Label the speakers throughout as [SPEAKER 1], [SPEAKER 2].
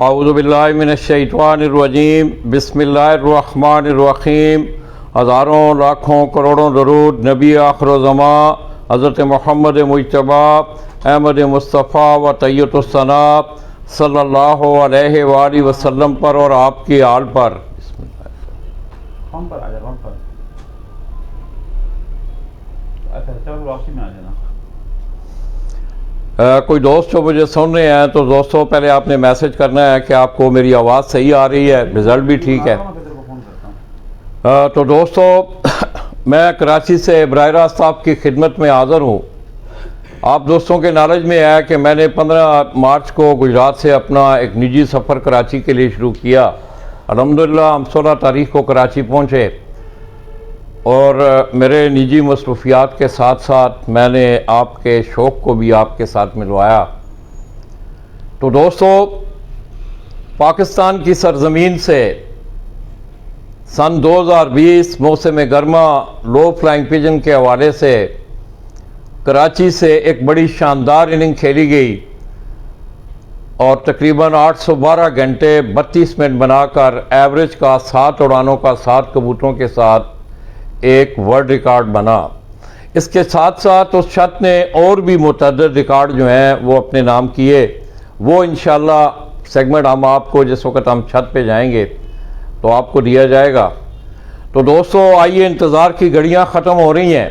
[SPEAKER 1] اعوذ باللہ من الشیطان الرجیم بسم اللہ الرحمن الرحیم۔ ہزاروں لاکھوں کروڑوں درود نبی آخر الزماں حضرت محمد مجتبی احمد مصطفیٰ و طیب الثناء صلی اللہ علیہ وآلہ وسلم پر اور آپ کی آل پر۔ بسم اللہ۔ کوئی دوست جو مجھے سن رہے ہیں تو دوستوں پہلے آپ نے میسج کرنا ہے کہ آپ کو میری آواز صحیح آ رہی ہے، رزلٹ بھی ٹھیک ہے۔ تو دوستوں میں کراچی سے براہ راست آپ کی خدمت میں حاضر ہوں۔ آپ دوستوں کے نالج میں ہے کہ میں نے 15 مارچ کو گجرات سے اپنا ایک نجی سفر کراچی کے لیے شروع کیا۔ الحمدللہ ہم 16 تاریخ کو کراچی پہنچے اور میرے نجی مصروفیات کے ساتھ ساتھ میں نے آپ کے شوق کو بھی آپ کے ساتھ ملوایا۔ تو دوستو پاکستان کی سرزمین سے سن 2020 موسم گرما لو فلائنگ پیجن کے حوالے سے کراچی سے ایک بڑی شاندار اننگ کھیلی گئی اور تقریباً 812 گھنٹے 32 منٹ بنا کر ایوریج کا 7 اڑانوں کا 7 کبوتروں کے ساتھ ایک ورلڈ ریکارڈ بنا۔ اس کے ساتھ ساتھ اس شخص نے اور بھی متعدد ریکارڈ جو ہیں وہ اپنے نام کیے، وہ انشاءاللہ سیگمنٹ ہم آپ کو جس وقت ہم چھت پہ جائیں گے تو آپ کو دیا جائے گا۔ تو دوستو آئیے، انتظار کی گھڑیاں ختم ہو رہی ہیں۔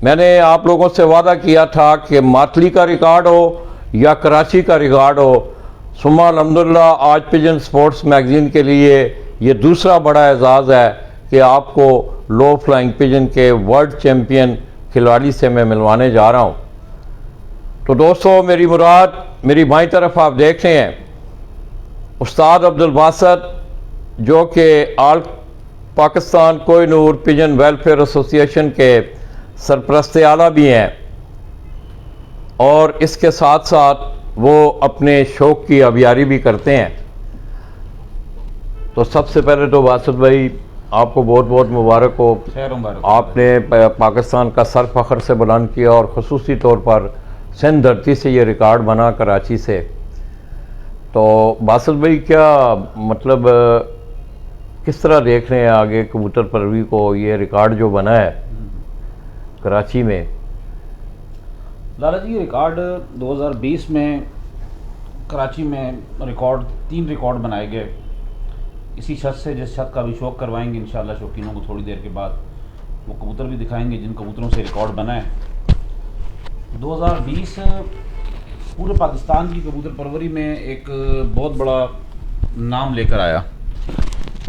[SPEAKER 1] میں نے آپ لوگوں سے وعدہ کیا تھا کہ ماتلی کا ریکارڈ ہو یا کراچی کا ریکارڈ ہو، ثم الحمدللہ آج پیجن سپورٹس میگزین کے لیے یہ دوسرا بڑا اعزاز ہے کہ آپ کو لو فلائنگ پیجن کے ورلڈ چیمپئن کھلاڑی سے میں ملوانے جا رہا ہوں۔ تو دوستو میری مراد میری بائیں طرف آپ دیکھ رہے ہیں استاد عبدالباسط، جو کہ آل پاکستان کوہ نور پیجن ویلفیئر ایسوسی ایشن کے سرپرست اعلیٰ بھی ہیں، اور اس کے ساتھ ساتھ وہ اپنے شوق کی آبیاری بھی کرتے ہیں۔ تو سب سے پہلے تو باسط بھائی آپ کو بہت بہت مبارک ہو، آپ نے پاکستان کا سر فخر سے بلند کیا اور خصوصی طور پر سندھ دھرتی سے یہ ریکارڈ بنا کراچی سے۔ تو باسط بھائی کیا مطلب کس طرح دیکھ رہے ہیں آگے کبوتر پروری کو، یہ ریکارڈ جو بنا ہے کراچی میں؟
[SPEAKER 2] لالا جی یہ ریکارڈ 2020 میں کراچی میں تین ریکارڈ بنائے گئے اسی چھت سے، جس چھت کا بھی شوق کروائیں گے انشاءاللہ شوقینوں کو تھوڑی دیر کے بعد، وہ کبوتر بھی دکھائیں گے جن کبوتروں سے ریکارڈ بنا ہے۔ 2020 پورے پاکستان کی کبوتر پروری میں ایک بہت بڑا نام لے کر آیا،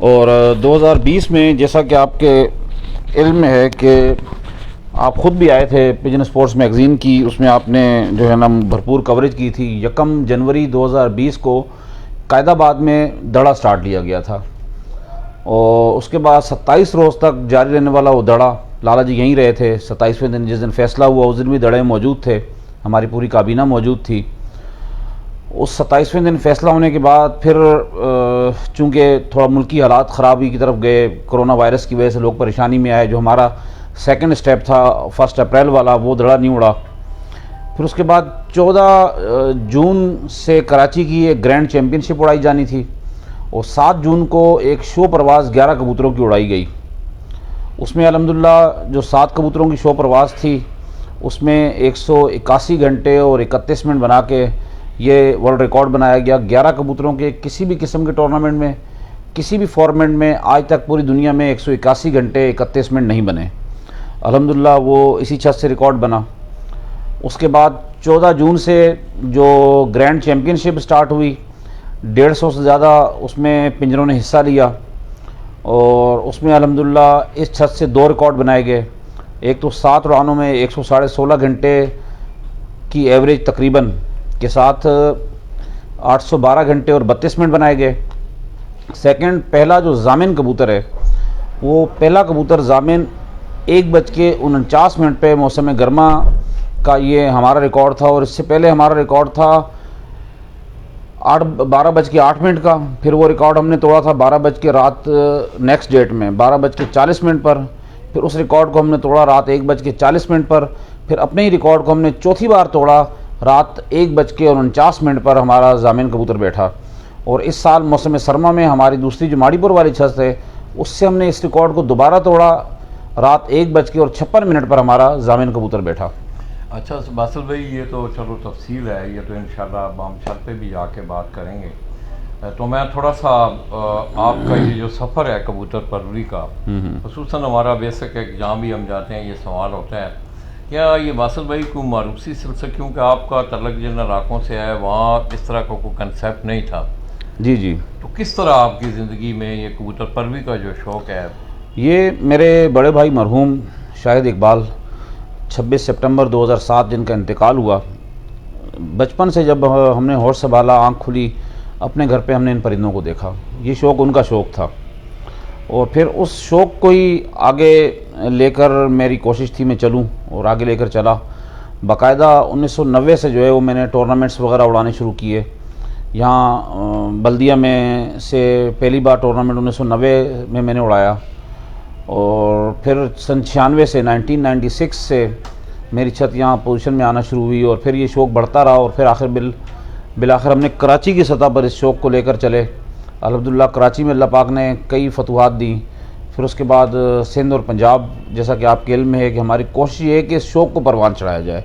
[SPEAKER 2] اور 2020 میں جیسا کہ آپ کے علم میں ہے کہ آپ خود بھی آئے تھے پیجن سپورٹس میگزین کی، اس میں آپ نے جو ہے نا بھرپور کوریج کی تھی۔ 1 جنوری 2020 کو قائد آباد میں دڑا سٹارٹ لیا گیا تھا، اور اس کے بعد 27 روز تک جاری رہنے والا وہ دڑا، لالا جی یہیں رہے تھے۔ 27ویں دن جس دن فیصلہ ہوا اس دن بھی دڑے موجود تھے، ہماری پوری کابینہ موجود تھی۔ اس 27ویں دن فیصلہ ہونے کے بعد پھر چونکہ تھوڑا ملکی حالات خرابی کی طرف گئے، کرونا وائرس کی وجہ سے لوگ پریشانی میں آئے، جو ہمارا سیکنڈ سٹیپ تھا 1 اپریل والا وہ دڑا نہیں اڑا۔ پھر اس کے بعد 14 جون سے کراچی کی ایک گرینڈ چیمپئن شپ اڑائی جانی تھی، اور 7 جون کو ایک شو پرواز 11 کبوتروں کی اڑائی گئی۔ اس میں الحمدللہ جو 7 کبوتروں کی شو پرواز تھی اس میں 181 گھنٹے اور 31 منٹ بنا کے یہ ورلڈ ریکارڈ بنایا گیا۔ 11 کبوتروں کے کسی بھی قسم کے ٹورنامنٹ میں کسی بھی فارمیٹ میں آج تک پوری دنیا میں 181 گھنٹے 31 منٹ نہیں بنے، الحمدللہ وہ اسی چھت سے ریکارڈ بنا۔ اس کے بعد 14 جون سے جو گرینڈ چیمپئن شپ سٹارٹ ہوئی، 150 سے زیادہ اس میں پنجروں نے حصہ لیا، اور اس میں الحمدللہ اس چھت سے 2 ریکارڈ بنائے گئے۔ ایک تو 7 اڑانوں میں 116.5 گھنٹے کی ایوریج تقریباً کے ساتھ 812 گھنٹے اور 32 منٹ بنائے گئے۔ سیکنڈ پہلا جو ضامن کبوتر ہے، وہ پہلا کبوتر ضامن 1:49 پہ موسم گرما کا یہ ہمارا ریکارڈ تھا، اور اس سے پہلے ہمارا ریکارڈ تھا 12:08 کا۔ پھر وہ ریکارڈ ہم نے توڑا تھا 12 رات نیکسٹ ڈیٹ میں 12:40 پر۔ پھر اس ریکارڈ کو ہم نے توڑا رات 1:40 پر۔ پھر اپنے ہی ریکارڈ کو ہم نے چوتھی بار توڑا رات 1:49 پر ہمارا ضامن کبوتر بیٹھا، اور اس سال موسم سرما میں ہماری دوسری جو ماڑی پور والی چھت ہے اس سے ہم نے اس ریکارڈ کو دوبارہ توڑا. رات 1:56 پر ہمارا ضامن کبوتر بیٹھا.
[SPEAKER 1] اچھا باسل بھائی، یہ تو چلو تفصیل ہے، یہ تو انشاءاللہ ہم چھت پہ بھی جا کے بات کریں گے. تو میں تھوڑا سا آپ کا یہ جو سفر ہے کبوتر پروری کا، خصوصاً ہمارا بیسک ہے، جہاں بھی ہم جاتے ہیں یہ سوال ہوتا ہے، کیا یہ باسل بھائی کو معروسی سلسلہ، کیونکہ آپ کا تعلق جن علاقوں سے ہے وہاں اس طرح کا کوئی کنسیپٹ نہیں تھا.
[SPEAKER 2] جی
[SPEAKER 1] تو کس طرح آپ کی زندگی میں یہ کبوتر پروری کا جو شوق ہے؟
[SPEAKER 2] یہ میرے بڑے بھائی مرحوم شاہد اقبال 26 سپٹمبر 2007 جن کا انتقال ہوا، بچپن سے جب ہم نے ہوش سنبھالا، آنکھ کھلی، اپنے گھر پہ ہم نے ان پرندوں کو دیکھا. یہ شوق ان کا شوق تھا اور پھر اس شوق کو ہی آگے لے کر میری کوشش تھی میں چلوں اور آگے لے کر چلا. باقاعدہ 1990 سے جو ہے وہ میں نے ٹورنامنٹس وغیرہ اڑانے شروع کیے. یہاں بلدیہ میں سے پہلی بار ٹورنامنٹ 1990 میں نے اڑایا اور پھر سن 96 سے 1996 سے میری چھت یہاں پوزیشن میں آنا شروع ہوئی اور پھر یہ شوق بڑھتا رہا اور پھر بالآخر ہم نے کراچی کی سطح پر اس شوق کو لے کر چلے. الحمدللہ کراچی میں اللہ پاک نے کئی فتوحات دیں. پھر اس کے بعد سندھ اور پنجاب، جیسا کہ آپ کے علم میں ہے کہ ہماری کوشش یہ ہے کہ اس شوق کو پروان چڑھایا جائے.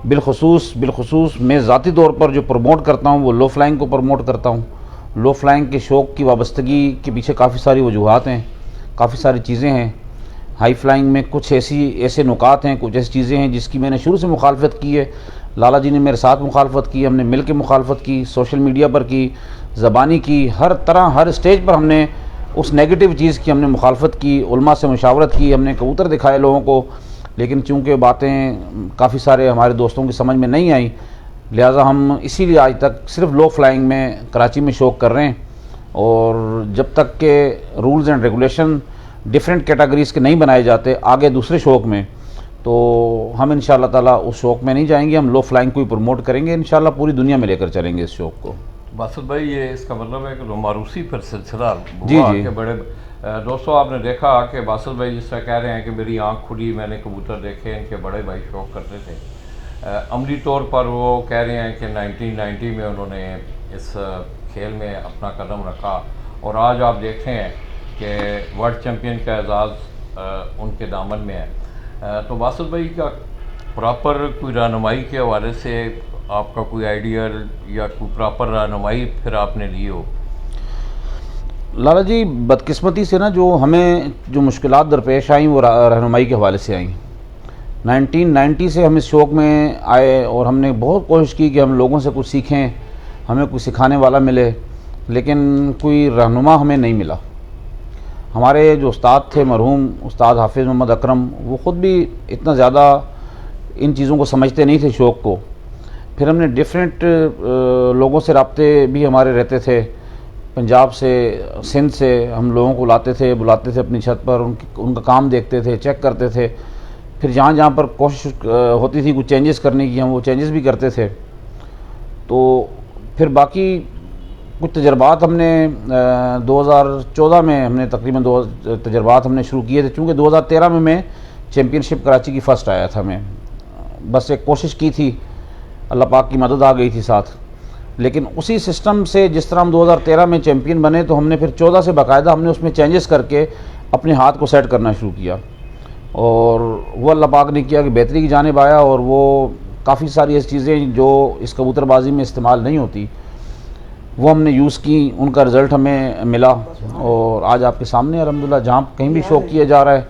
[SPEAKER 2] بالخصوص میں ذاتی طور پر جو پروموٹ کرتا ہوں وہ لو فلائنگ کو پروموٹ کرتا ہوں. لو فلائنگ کے شوق کی وابستگی کے پیچھے کافی ساری وجوہات ہیں، کافی ساری چیزیں ہیں. ہائی فلائنگ میں کچھ ایسے نکات ہیں، کچھ ایسی چیزیں ہیں جس کی میں نے شروع سے مخالفت کی ہے. لالا جی نے میرے ساتھ مخالفت کی، ہم نے مل کے مخالفت کی، سوشل میڈیا پر کی، زبانی کی، ہر طرح ہر اسٹیج پر ہم نے اس نیگیٹو چیز کی ہم نے مخالفت کی. علماء سے مشاورت کی، ہم نے کبوتر دکھائے لوگوں کو، لیکن چونکہ باتیں کافی سارے ہمارے دوستوں کی سمجھ میں نہیں آئیں، لہٰذا ہم اسی لیے آج تک صرف لو فلائنگ میں کراچی میں شوق کر رہے ہیں. اور جب تک کہ rules and regulation different categories کے نہیں بنائے جاتے آگے دوسرے شوق میں، تو ہم انشاءاللہ تعالیٰ اس شوق میں نہیں جائیں گے. ہم لو فلائنگ کو ہی پروموٹ کریں گے، انشاءاللہ پوری دنیا میں لے کر چلیں گے اس شوق کو.
[SPEAKER 1] باسل بھائی، یہ اس کا مطلب ہے کہ جو معروسی پر سلسلہ
[SPEAKER 2] جی
[SPEAKER 1] کے بڑے دوستوں، آپ نے دیکھا کہ باسل بھائی جس طرح کہہ رہے ہیں کہ میری آنکھ کھلی، میں نے کبوتر دیکھے، ان کے بڑے بھائی شوق کرتے تھے. عملی طور پر وہ کہہ رہے ہیں کہ 1990 میں انہوں نے اس کھیل میں اپنا قدم رکھا اور آج آپ دیکھتے ہیں کہ ورلڈ چیمپئن کا اعزاز ان کے دامن میں ہے. تو باسل بھائی کا پراپر کوئی رہنمائی کے حوالے سے آپ کا کوئی آئیڈیا یا کوئی پراپر رہنمائی پھر آپ نے لی ہو؟
[SPEAKER 2] لالا جی، بدقسمتی سے نا جو ہمیں جو مشکلات درپیش آئیں وہ رہنمائی کے حوالے سے آئیں. 1990 سے ہم اس شوق میں آئے اور ہم نے بہت کوشش کی کہ ہم لوگوں سے کچھ سیکھیں، ہمیں کوئی سکھانے والا ملے، لیکن کوئی رہنما ہمیں نہیں ملا. ہمارے جو استاد تھے مرحوم استاد حافظ محمد اکرم، وہ خود بھی اتنا زیادہ ان چیزوں کو سمجھتے نہیں تھے شوق کو. پھر ہم نے ڈیفرنٹ لوگوں سے رابطے بھی ہمارے رہتے تھے، پنجاب سے، سندھ سے ہم لوگوں کو لاتے تھے، بلاتے تھے اپنی چھت پر، ان کا کام دیکھتے تھے، چیک کرتے تھے. پھر جہاں پر کوشش ہوتی تھی کچھ چینجز کرنے کی، ہم وہ چینجز بھی کرتے تھے. تو پھر باقی کچھ تجربات ہم نے 2014 میں ہم نے تقریباً 2 تجربات ہم نے شروع کیے تھے. چونکہ 2013 میں چیمپئن شپ کراچی کی فرسٹ آیا تھا. میں بس ایک کوشش کی تھی، اللہ پاک کی مدد آ گئی تھی ساتھ. لیکن اسی سسٹم سے جس طرح ہم 2013 میں چیمپئن بنے، تو ہم نے پھر 14 سے باقاعدہ ہم نے اس میں چینجز کر کے اپنے ہاتھ کو سیٹ کرنا شروع کیا اور وہ اللہ پاک نے کیا کہ بہتری کی جانب آیا. اور وہ کافی ساری ایسی چیزیں جو اس کبوتر بازی میں استعمال نہیں ہوتی وہ ہم نے یوز کی، ان کا رزلٹ ہمیں ملا. اور آج آپ کے سامنے الحمدللہ جہاں کہیں بھی شوق کیا جا رہا ہے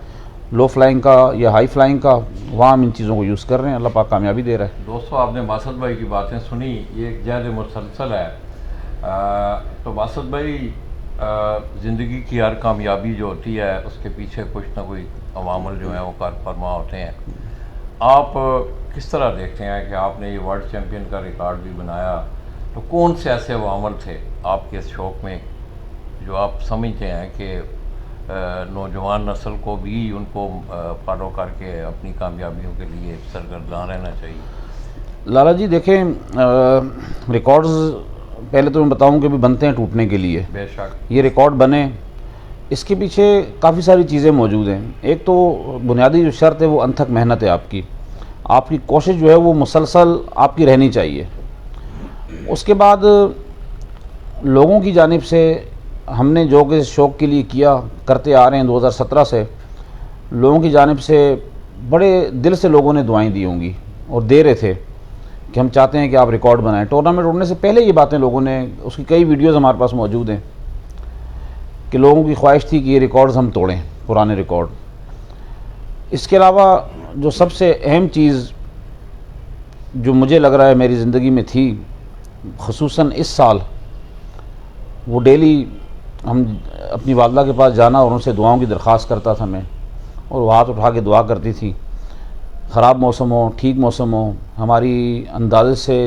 [SPEAKER 2] لو فلائنگ کا یا ہائی فلائنگ کا، وہاں ہم ان چیزوں کو یوز کر رہے ہیں. اللہ پاک کامیابی دے رہا ہے.
[SPEAKER 1] دوستوں، آپ نے باسل بھائی کی باتیں سنی، یہ ایک جہد مسلسل ہے. تو باسل بھائی، زندگی کی ہر کامیابی جو ہوتی ہے اس کے پیچھے کچھ نہ کوئی عوامل جو ہیں وہ کار فرما ہوتے ہیں. آپ کس طرح دیکھتے ہیں کہ آپ نے یہ ورلڈ چیمپئن کا ریکارڈ بھی بنایا، تو کون سے ایسے عوامل تھے آپ کے اس شوق میں جو آپ سمجھتے ہیں کہ نوجوان نسل کو بھی ان کو فالو کر کے اپنی کامیابیوں کے لیے سرگرداں رہنا چاہیے؟
[SPEAKER 2] لالا جی دیکھیں، ریکارڈز پہلے تو میں بتاؤں کہ بھی بنتے ہیں ٹوٹنے کے لیے.
[SPEAKER 1] بے شک
[SPEAKER 2] یہ ریکارڈ بنے، اس کے پیچھے کافی ساری چیزیں موجود ہیں. ایک تو بنیادی جو شرط ہے وہ انتھک محنت ہے. آپ کی کوشش جو ہے وہ مسلسل آپ کی رہنی چاہیے. اس کے بعد لوگوں کی جانب سے ہم نے جو کہ شوق کے لیے کیا کرتے آ رہے ہیں 2017 سے، لوگوں کی جانب سے بڑے دل سے لوگوں نے دعائیں دی ہوں گی اور دے رہے تھے کہ ہم چاہتے ہیں کہ آپ ریکارڈ بنائیں۔ ٹورنامنٹ اڑنے سے پہلے یہ باتیں لوگوں نے، اس کی کئی ویڈیوز ہمارے پاس موجود ہیں کہ لوگوں کی خواہش تھی کہ یہ ریکارڈز ہم توڑیں، پرانے ریکارڈ۔ اس کے علاوہ جو سب سے اہم چیز جو مجھے لگ رہا ہے میری زندگی میں تھی، خصوصاً اس سال، وہ ڈیلی ہم اپنی والدہ کے پاس جانا اور ان سے دعاؤں کی درخواست کرتا تھا میں، اور وہ ہاتھ اٹھا کے دعا کرتی تھی، خراب موسم ہو ٹھیک موسم ہو، ہماری اندازے سے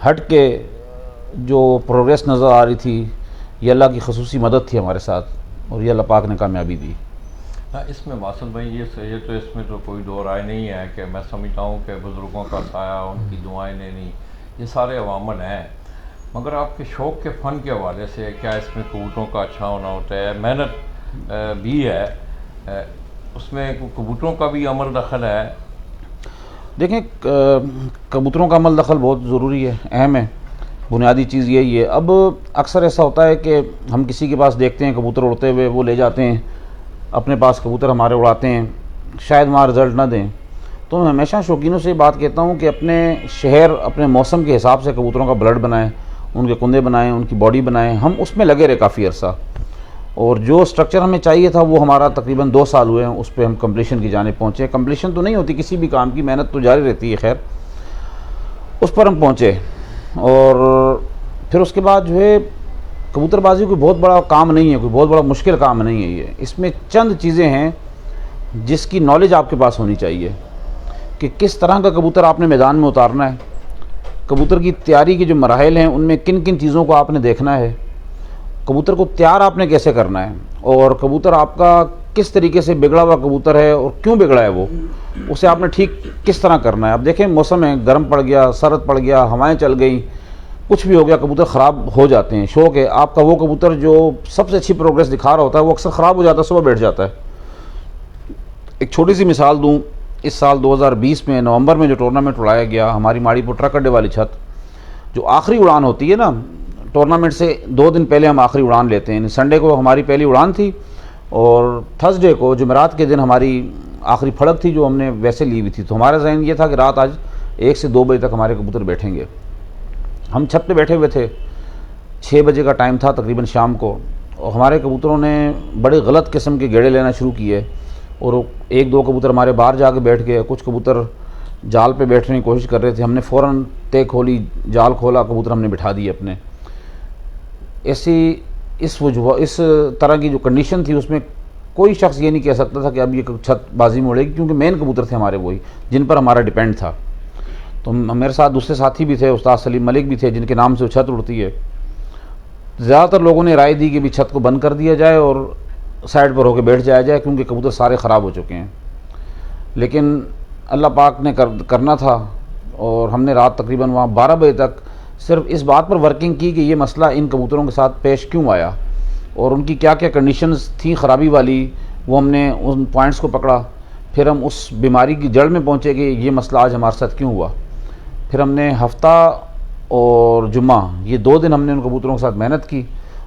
[SPEAKER 2] ہٹ کے جو پروگریس نظر آ رہی تھی، یہ اللہ کی خصوصی مدد تھی ہمارے ساتھ، اور یہ اللہ پاک نے کامیابی دی۔
[SPEAKER 1] اس میں واصل بھائی یہ تو اس میں تو کوئی دو رائے نہیں ہے کہ میں سمجھتا ہوں کہ بزرگوں کا سایہ، ان کی دعائیں لینی، یہ سارے عوامل ہیں، مگر آپ کے شوق کے فن کے حوالے سے کیا اس میں کبوتروں کا اچھا ہونا ہوتا ہے؟ محنت بھی ہے اس میں، کبوتروں کا بھی عمل دخل ہے؟
[SPEAKER 2] دیکھیں، کبوتروں کا عمل دخل بہت ضروری ہے، اہم ہے، بنیادی چیز یہی ہے۔ اب اکثر ایسا ہوتا ہے کہ ہم کسی کے پاس دیکھتے ہیں کبوتر اڑتے ہوئے، وہ لے جاتے ہیں اپنے پاس، کبوتر ہمارے اڑاتے ہیں، شاید وہاں رزلٹ نہ دیں۔ تو میں ہمیشہ شوقینوں سے یہ بات کہتا ہوں کہ اپنے شہر، اپنے موسم کے حساب سے کبوتروں کا بلڈ بنائیں، ان کے کندے بنائیں، ان کی باڈی بنائیں۔ ہم اس میں لگے رہے کافی عرصہ، اور جو سٹرکچر ہمیں چاہیے تھا وہ ہمارا تقریباً 2 سال ہوئے ہیں، اس پہ ہم کمپلیشن کی جانب پہنچے۔ کمپلیشن تو نہیں ہوتی کسی بھی کام کی، محنت تو جاری رہتی ہے، خیر اس پر ہم پہنچے۔ اور پھر اس کے بعد جو ہے، کبوتر بازی کوئی بہت بڑا کام نہیں ہے، کوئی بہت بڑا مشکل کام نہیں ہے یہ۔ اس میں چند چیزیں ہیں جس کی نالج آپ کے پاس ہونی چاہیے کہ کس طرح کا کبوتر آپ نے میدان میں اتارنا ہے، کبوتر کی تیاری کے جو مراحل ہیں ان میں کن کن چیزوں کو آپ نے دیکھنا ہے، کبوتر کو تیار آپ نے کیسے کرنا ہے، اور کبوتر آپ کا کس طریقے سے بگڑا ہوا کبوتر ہے اور کیوں بگڑا ہے وہ، اسے آپ نے ٹھیک کس طرح کرنا ہے۔ اب دیکھیں، موسم ہے، گرم پڑ گیا، سرد پڑ گیا، ہوائیں چل گئیں، کچھ بھی ہو گیا، کبوتر خراب ہو جاتے ہیں۔ شوق ہے آپ کا وہ کبوتر جو سب سے اچھی پروگریس دکھا رہا ہوتا ہے وہ اکثر خراب ہو جاتا ہے، صبح بیٹھ جاتا ہے۔ ایک چھوٹی سی مثال دوں، اس سال 2020 میں نومبر میں جو ٹورنامنٹ اڑایا گیا، ہماری ماڑی پور ٹرک اڈے والی چھت، جو آخری اڑان ہوتی ہے نا ٹورنامنٹ سے 2 دن پہلے ہم آخری اڑان لیتے ہیں، سنڈے کو ہماری پہلی اڑان تھی، اور تھرسڈے کو جمعرات کے دن ہماری آخری پھڑک تھی جو ہم نے ویسے لی ہوئی تھی۔ تو ہمارا ذہن یہ تھا کہ رات آج 1 سے 2 بجے تک ہمارے کبوتر بیٹھیں گے۔ ہم چھت پہ بیٹھے ہوئے تھے، 6 بجے کا ٹائم تھا تقریباً شام کو، اور ہمارے کبوتروں نے بڑے غلط قسم کے گیڑے لینا شروع کیے، اور 1-2 کبوتر ہمارے باہر جا کے بیٹھ گئے، کچھ کبوتر جال پہ بیٹھنے کی کوشش کر رہے تھے۔ ہم نے فوراً تے کھولی، جال کھولا، کبوتر ہم نے بٹھا دیے اپنے۔ ایسی اس طرح کی جو کنڈیشن تھی، اس میں کوئی شخص یہ نہیں کہہ سکتا تھا کہ اب یہ چھت بازی میں اڑے گی، کیونکہ مین کبوتر تھے ہمارے وہی جن پر ہمارا ڈیپینڈ تھا۔ تو میرے ساتھ دوسرے ساتھی بھی تھے، استاد سلیم ملک بھی تھے، جن کے نام سے وہ چھت اڑتی ہے۔ زیادہ تر لوگوں نے رائے دی کہ بھی چھت کو بند کر دیا جائے اور سائڈ پر ہو کے بیٹھ جایا جائے، کیونکہ کبوتر سارے خراب ہو چکے ہیں۔ لیکن اللہ پاک نے کرنا تھا، اور ہم نے رات تقریباً وہاں 12 بجے تک صرف اس بات پر ورکنگ کی کہ یہ مسئلہ ان کبوتروں کے ساتھ پیش کیوں آیا، اور ان کی کیا کیا کنڈیشنز تھیں خرابی والی، وہ ہم نے ان پوائنٹس کو پکڑا۔ پھر ہم اس بیماری کی جڑ میں پہنچے کہ یہ مسئلہ آج ہمارے ساتھ کیوں ہوا۔ پھر ہم نے ہفتہ اور جمعہ، یہ 2 دن ہم نے ان کبوتروں کے ساتھ محنت کی،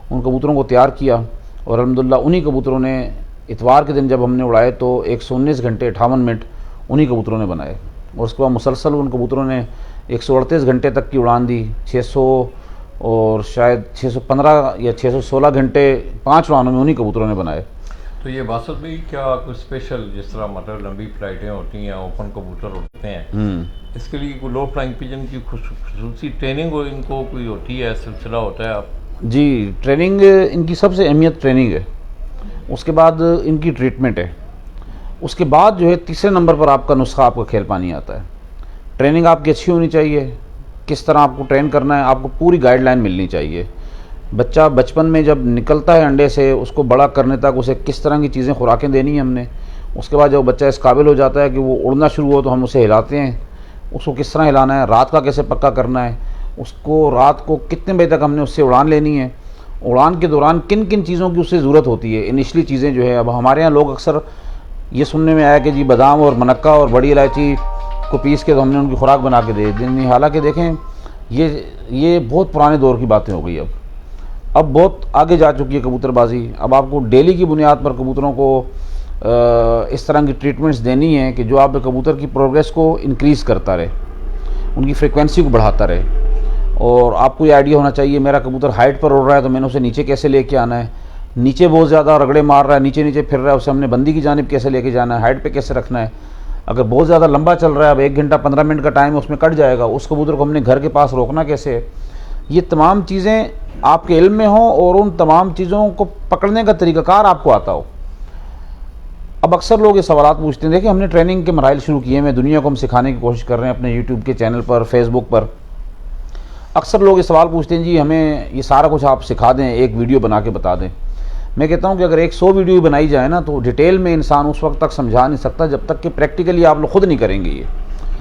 [SPEAKER 2] ان کبوتروں کو تیار کیا، اور الحمدللہ انہی کبوتروں نے اتوار کے دن جب ہم نے اڑائے تو 119 گھنٹے 58 منٹ انہی کبوتروں نے بنائے، اور اس کے بعد مسلسل ان کبوتروں نے 138 گھنٹے تک کی اڑان دی، 600 اور شاید 615 یا 616 گھنٹے 5 اڑانوں میں انہی کبوتروں نے بنائے۔
[SPEAKER 1] تو یہ باسط بھی کیا کوئی اسپیشل، جس طرح مطلب لمبی فلائٹیں ہوتی ہیں، اوپن کبوتر ہوتے ہیں، اس کے لیے کوئی لو فلائنگ پیجن کی خصوصی ٹریننگ ہو، ان کو کوئی ہوتی ہے، سلسلہ ہوتا ہے؟ آپ
[SPEAKER 2] جی، ٹریننگ ان کی سب سے اہمیت ٹریننگ ہے، اس کے بعد ان کی ٹریٹمنٹ ہے، اس کے بعد جو ہے تیسرے نمبر پر آپ کا نسخہ، آپ کا کھیل پانی آتا ہے۔ ٹریننگ آپ کی اچھی ہونی چاہیے، کس طرح آپ کو ٹرین کرنا ہے، آپ کو پوری گائیڈ لائن ملنی چاہیے۔ بچہ بچپن میں جب نکلتا ہے انڈے سے، اس کو بڑا کرنے تک اسے کس طرح کی چیزیں خوراکیں دینی ہیں ہم نے۔ اس کے بعد جب بچہ اس قابل ہو جاتا ہے کہ وہ اڑنا شروع ہو تو ہم اسے ہلاتے ہیں، اس کو کس طرح ہلانا ہے، رات کا کیسے پکا کرنا ہے، اس کو رات کو کتنے بجے تک ہم نے اس سے اڑان لینی ہے، اڑان کے دوران کن کن چیزوں کی اس سے ضرورت ہوتی ہے، انیشلی چیزیں جو ہے۔ اب ہمارے یہاں لوگ اکثر یہ سننے میں آیا کہ جی بادام اور منکا اور بڑی الائچی کو پیس کے تو ہم نے ان کی خوراک بنا کے دے دی، حالانکہ دیکھیں یہ بہت پرانے دور کی باتیں ہو گئی اب۔ اب بہت آگے جا چکی ہے کبوتر بازی. اب آپ کو ڈیلی کی بنیاد پر کبوتروں کو اس طرح کی ٹریٹمنٹس دینی ہیں کہ جو آپ کبوتر کی پروگریس کو انکریز کرتا رہے, ان کی فریکوینسی کو بڑھاتا رہے. اور آپ کو یہ آئیڈیا ہونا چاہیے میرا کبوتر ہائٹ پر اڑ رہا ہے تو میں نے اسے نیچے کیسے لے کے آنا ہے, نیچے بہت زیادہ رگڑے مار رہا ہے, نیچے نیچے پھر رہا ہے, اسے ہم نے بندی کی جانب کیسے لے کے جانا ہے, ہائٹ پہ کیسے رکھنا ہے. اگر بہت زیادہ لمبا چل رہا ہے, اب 1 گھنٹہ 15 منٹ کا ٹائم اس میں کٹ جائے گا, اس کبوتر کو ہم نے گھر کے پاس روکنا کیسے ہے. یہ تمام چیزیں آپ کے علم میں ہوں اور ان تمام چیزوں کو پکڑنے کا طریقہ کار آپ کو آتا ہو. اب اکثر لوگ یہ سوالات پوچھتے ہیں, دیکھیں ہم نے ٹریننگ کے مراحل شروع کیے ہیں, دنیا کو ہم سکھانے کی کوشش کر رہے ہیں اپنے یوٹیوب کے چینل پر, فیس بک پر. اکثر لوگ یہ سوال پوچھتے ہیں جی ہمیں یہ سارا کچھ آپ سکھا دیں, ایک ویڈیو بنا کے بتا دیں. میں کہتا ہوں کہ اگر 100 ویڈیو بنائی جائے نا تو ڈیٹیل میں انسان اس وقت تک سمجھا نہیں سکتا جب تک کہ پریکٹیکلی آپ لوگ خود نہیں کریں گے.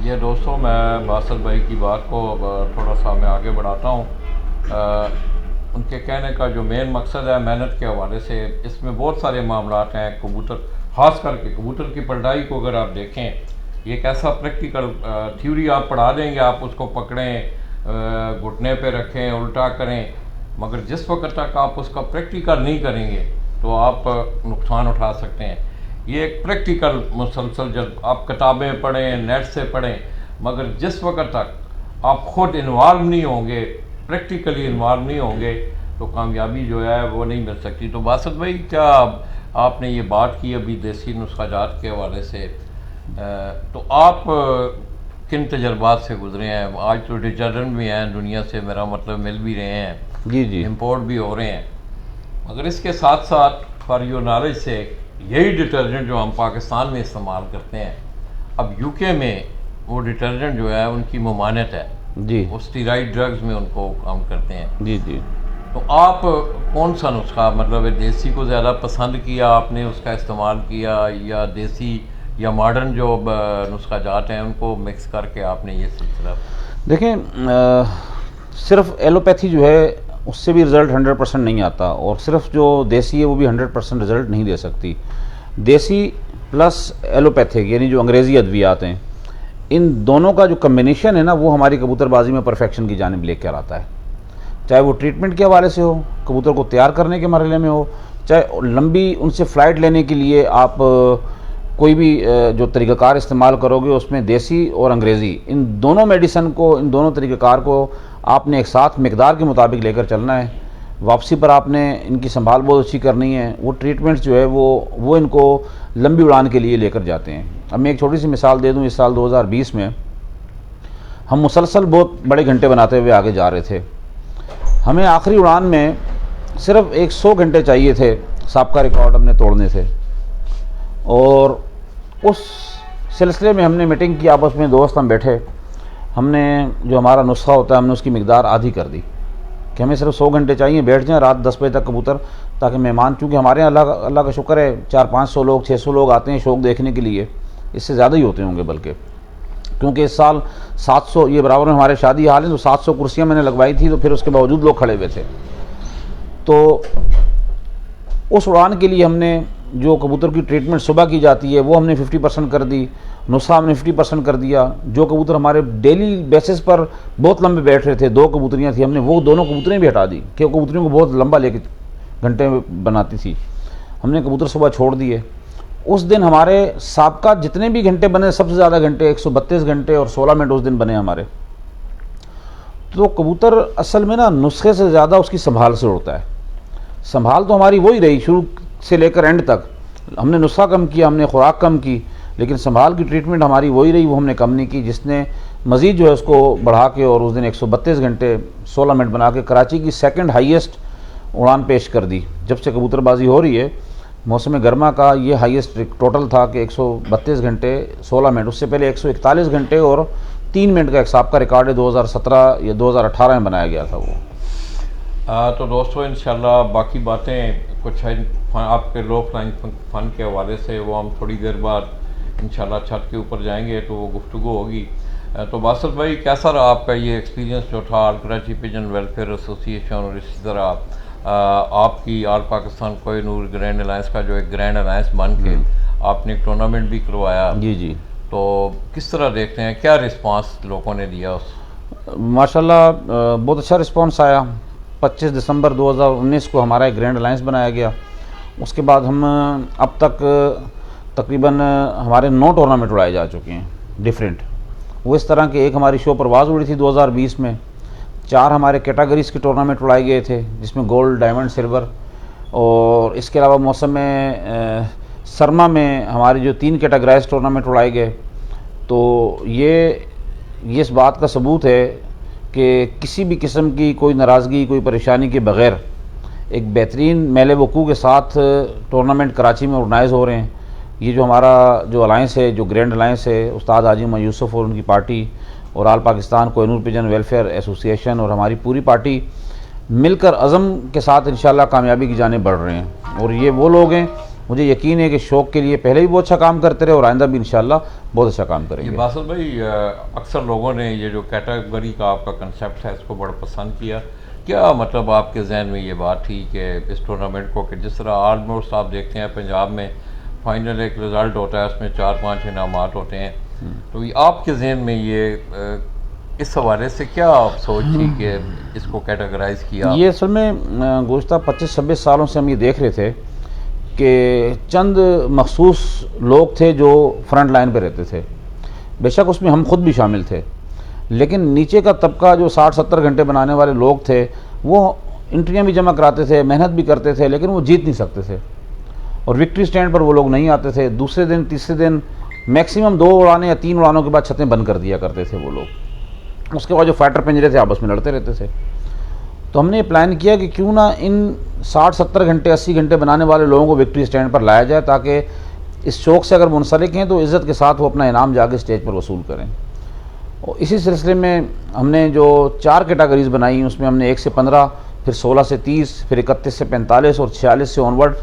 [SPEAKER 1] یہ دوستوں میں باسط بھائی کی بات کو تھوڑا سا میں آگے بڑھاتا ہوں. ان کے کہنے کا جو مین مقصد ہے محنت کے حوالے سے, اس میں بہت سارے معاملات ہیں. کبوتر خاص کر کے کبوتر کی پڑھائی کو اگر آپ دیکھیں, یہ ایک ایسا پریکٹیکل تھیوری آپ پڑھا دیں گے, آپ اس کو پکڑیں, گھٹنے پہ رکھیں, الٹا کریں, مگر جس وقت تک آپ اس کا پریکٹیکل نہیں کریں گے تو آپ نقصان اٹھا سکتے ہیں. یہ ایک پریکٹیکل مسلسل جب آپ کتابیں پڑھیں, نیٹ سے پڑھیں, مگر جس وقت تک آپ خود انوالو نہیں ہوں گے, پریکٹیکلی انوالو نہیں ہوں گے, تو کامیابی جو ہے وہ نہیں مل سکتی. تو باسط بھائی کیا آپ نے یہ بات کی ابھی دیسی نسخہ جات کے حوالے سے, تو آپ کن تجربات سے گزرے ہیں؟ آج تو ڈٹرجنٹ بھی ہیں دنیا سے, میرا مطلب مل بھی رہے ہیں,
[SPEAKER 2] جی
[SPEAKER 1] امپورٹ بھی ہو رہے ہیں, مگر اس کے ساتھ ساتھ فار یور نالج سے یہی ڈٹرجنٹ جو ہم پاکستان میں استعمال کرتے ہیں, اب یو کے میں وہ ڈٹرجنٹ جو ہے ان کی ممانعت ہے
[SPEAKER 2] جی,
[SPEAKER 1] وہ اسٹیرائڈ ڈرگز میں ان کو کام کرتے ہیں.
[SPEAKER 2] جی جی.
[SPEAKER 1] تو آپ کون سا نسخہ, مطلب دیسی کو زیادہ پسند کیا آپ نے, اس کا استعمال کیا, یا دیسی یا ماڈرن جو نسخہ جات ہیں ان کو مکس کر کے آپ نے یہ سلسلہ؟
[SPEAKER 2] دیکھیں صرف ایلوپیتھی جو ہے اس سے بھی رزلٹ 100% نہیں آتا, اور صرف جو دیسی ہے وہ بھی 100% رزلٹ نہیں دے سکتی. دیسی پلس ایلوپیتھک یعنی جو انگریزی ادویات ہیں, ان دونوں کا جو کمبینیشن ہے نا وہ ہماری کبوتر بازی میں پرفیکشن کی جانب لے کر آتا ہے. چاہے وہ ٹریٹمنٹ کے حوالے سے ہو, کبوتر کو تیار کرنے کے مرحلے میں ہو, چاہے لمبی ان سے فلائٹ لینے کے لیے آپ کوئی بھی جو طریقہ کار استعمال کرو گے اس میں دیسی اور انگریزی ان دونوں میڈیسن کو, ان دونوں طریقہ کار کو آپ نے ایک ساتھ مقدار کے مطابق لے کر چلنا ہے. واپسی پر آپ نے ان کی سنبھال بہت اچھی کرنی ہے. وہ ٹریٹمنٹس جو ہے وہ ان کو لمبی اڑان کے لیے لے کر جاتے ہیں. اب میں ایک چھوٹی سی مثال دے دوں, اس سال 2020 میں ہم مسلسل بہت بڑے گھنٹے بناتے ہوئے آگے جا رہے تھے. ہمیں آخری اڑان میں صرف 100 گھنٹے چاہیے تھے, سابقہ ریکارڈ ہم نے توڑنے تھے. اور اس سلسلے میں ہم نے میٹنگ کی, آپس میں دوست ہم بیٹھے, ہم نے جو ہمارا نسخہ ہوتا ہے ہم نے اس کی مقدار آدھی کر دی کہ ہمیں صرف 100 گھنٹے چاہیے, بیٹھ جائیں رات 10 بجے تک کبوتر, تاکہ مہمان, چونکہ ہمارے یہاں اللہ کا شکر ہے 400-500 لوگ 600 لوگ آتے ہیں شوق دیکھنے کے لیے, اس سے زیادہ ہی ہوتے ہوں گے بلکہ, کیونکہ اس سال 700 یہ برابر میں ہمارے شادی حال ہے تو 700 کرسیاں میں نے لگوائی تھی, تو پھر اس کے باوجود لوگ کھڑے ہوئے تھے. تو اس اڑان کے لیے ہم نے جو کبوتر کی ٹریٹمنٹ صبح کی جاتی ہے وہ ہم نے 50% کر دی, نسخہ ہم نے 50% کر دیا. جو کبوتر ہمارے ڈیلی بیسس پر بہت لمبے بیٹھ رہے تھے, 2 کبوتریاں تھیں, ہم نے وہ دونوں کبوتریں بھی ہٹا دی کہ کبوتریوں کو بہت لمبا لے کے گھنٹے بناتی تھی. ہم نے کبوتر صبح چھوڑ دیے. اس دن ہمارے سابقہ جتنے بھی گھنٹے بنے, سب سے زیادہ گھنٹے 132 گھنٹے اور 16 منٹ اس دن بنے ہمارے. تو کبوتر اصل میں نا نسخے سے زیادہ اس کی سنبھال سے اڑتا ہے. سنبھال تو ہماری وہی رہی شروع سے لے کر اینڈ تک. ہم نے نسخہ کم کیا, ہم نے خوراک کم کی, لیکن سنبھال کی ٹریٹمنٹ ہماری وہی رہی, وہ ہم نے کم نہیں کی, جس نے مزید جو ہے اس کو بڑھا کے اور اس دن 132 گھنٹے 16 منٹ بنا کے کراچی کی 2nd ہائیسٹ اڑان پیش کر دی. جب سے کبوتر بازی ہو رہی ہے موسم گرما کا یہ ہائیسٹ ٹوٹل تھا کہ 132 گھنٹے 16 منٹ. اس سے پہلے 141 گھنٹے اور 3 منٹ کا ایک سابقہ ریکارڈ ہے 2017 یا 2018 میں بنایا گیا تھا وہ.
[SPEAKER 1] تو دوستو انشاءاللہ باقی باتیں کچھ آپ کے لو فلائنگ فن کے حوالے سے وہ ہم تھوڑی دیر بعد انشاءاللہ چھت کے اوپر جائیں گے تو وہ گفتگو ہوگی. تو باسط بھائی کیسا رہا آپ کا یہ ایکسپیرینس جو تھا آل کراچی پیجن ویلفیئر ایسوسی ایشن, اور اسی طرح آپ کی آل پاکستان کوہ نور گرینڈ الائنس کا جو ایک گرینڈ الائنس بن کے آپ نے ایک ٹورنامنٹ بھی کروایا؟
[SPEAKER 2] جی جی.
[SPEAKER 1] تو کس طرح دیکھتے ہیں, کیا رسپانس لوگوں نے دیا اس؟
[SPEAKER 2] ماشاءاللہ بہت اچھا رسپانس آیا. 25 دسمبر 2019 کو ہمارا ایک گرینڈ الائنس بنایا گیا. اس کے بعد ہم اب تک تقریباً ہمارے 9 ٹورنامنٹ اڑائے جا چکے ہیں ڈیفرنٹ. وہ اس طرح کہ ایک ہماری شو پرواز اڑی تھی 2020 میں, 4 ہمارے کیٹاگریز کے ٹورنامنٹ اڑائے گئے تھے جس میں گولڈ, ڈائمنڈ, سلور, اور اس کے علاوہ موسم سرما میں ہمارے جو 3 کیٹاگرائز ٹورنامنٹ اڑائے گئے. تو یہ اس بات کا ثبوت ہے کہ کسی بھی قسم کی کوئی ناراضگی, کوئی پریشانی کے بغیر ایک بہترین میل وقوع کے ساتھ ٹورنامنٹ کراچی میں آرگنائز ہو رہے ہیں. یہ جو ہمارا جو الائنس ہے, جو گرینڈ الائنس ہے, استاد حاجی محمد یوسف اور ان کی پارٹی اور آل پاکستان کوہ نور پیجن ویلفیئر ایسوسی ایشن اور ہماری پوری پارٹی مل کر عزم کے ساتھ انشاءاللہ کامیابی کی جانب بڑھ رہے ہیں. اور یہ وہ لوگ ہیں, مجھے یقین ہے کہ شوق کے لیے پہلے بھی بہت اچھا کام کرتے رہے اور آئندہ بھی انشاءاللہ بہت اچھا کام کریں گے.
[SPEAKER 1] باسل بھائی, اکثر لوگوں نے یہ جو کیٹیگری کا آپ کا کنسیپٹ ہے اس کو بڑا پسند کیا. کیا مطلب آپ کے ذہن میں یہ بات تھی کہ اس ٹورنامنٹ کو, کہ جس طرح آلموسٹ آپ دیکھتے ہیں پنجاب میں فائنل ایک رزلٹ ہوتا ہے, اس میں 4-5 انعامات ہوتے ہیں, تو آپ کے ذہن میں یہ اس حوالے سے کیا سوچ تھی کہ اس کو کیٹیگرائز کیا؟
[SPEAKER 2] یہ اصل میں گزشتہ 25-26 سالوں سے ہم یہ دیکھ رہے تھے کہ چند مخصوص لوگ تھے جو فرنٹ لائن پہ رہتے تھے. بے شک اس میں ہم خود بھی شامل تھے, لیکن نیچے کا طبقہ جو 60-70 گھنٹے بنانے والے لوگ تھے وہ انٹریاں بھی جمع کراتے تھے, محنت بھی کرتے تھے, لیکن وہ جیت نہیں سکتے تھے اور وکٹری سٹینڈ پر وہ لوگ نہیں آتے تھے. دوسرے دن, تیسرے دن میکسیمم 2 اڑانے یا 3 اڑانوں کے بعد چھتیں بند کر دیا کرتے تھے وہ لوگ. اس کے بعد جو فائٹر پنجرے تھے آپس میں لڑتے رہتے تھے. تو ہم نے یہ پلان کیا کہ کیوں نہ ان 60-70 گھنٹے 80 گھنٹے بنانے والے لوگوں کو وکٹری سٹینڈ پر لایا جائے, تاکہ اس شوق سے اگر منسلک ہیں تو عزت کے ساتھ وہ اپنا انعام جا کے اسٹیج پر وصول کریں. اور اسی سلسلے میں ہم نے جو 4 کیٹاگریز بنائی, اس میں ہم نے 1 سے 15, پھر 16 سے 30, پھر 31 سے 45 اور 46 سے آنورڈ